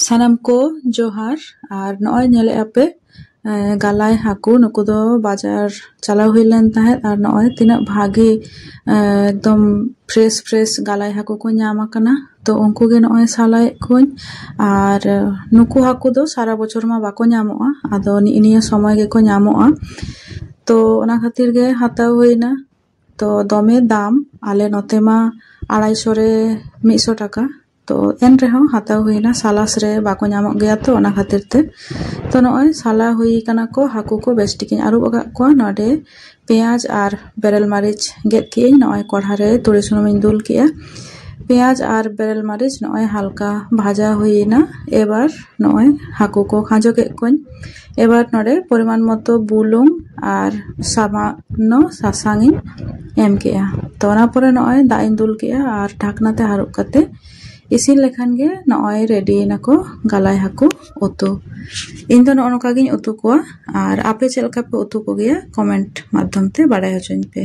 सानाम को जोहार और नॉय नेले आपे गालाय हाकू नुकु दो बाजार चला हुई लेन ताहेत और नॉय तिना भागे एकदम फ्रेश गालाय हाकू को ᱧᱟᱢ आकना तो उनको गे नॉय सालाय कुन और नुकु हाकू दो सारा बछर मा बाको ᱧᱟᱢᱚᱜᱼᱟ आदो निया समय गे को ᱧᱟᱢᱚᱜᱼᱟ तो ओना खातिर गे हाताव हुईना तो दमे दाम आले नोते मा 250 रे 100 टाका तो एन रहे हाताव हुईना सालास रे बाको ᱧᱟᱢᱚᱜ गया तो ओना खातिर ते तो नॉय साला हुई कना को हाकू को बेस्टिकिन आरुब अगा को नोडे पेंयाज और बेरेल मारिच गेट की नॉय कढ़ा रे तुरी सुनुम दुल किया पेंयाज और बेरेल मारिच नॉय हल्का भाजा हुईना एबार नॉय हाकू को खाजो के कोन एबार नोडे परिमाण मतो बुलुंग और सामान्य सासांगी एम किया तो ओना परे नॉय दाइन दुल किया और ढाकनाते हारुब कते इसिन लेखान गे नॉय रेडी नको गालाय हाकू उतु इन दो नोका गिन उतु को और आपे चलका पे उतु को गया कमेंट माध्यम ते बाड़ाय होचों पे।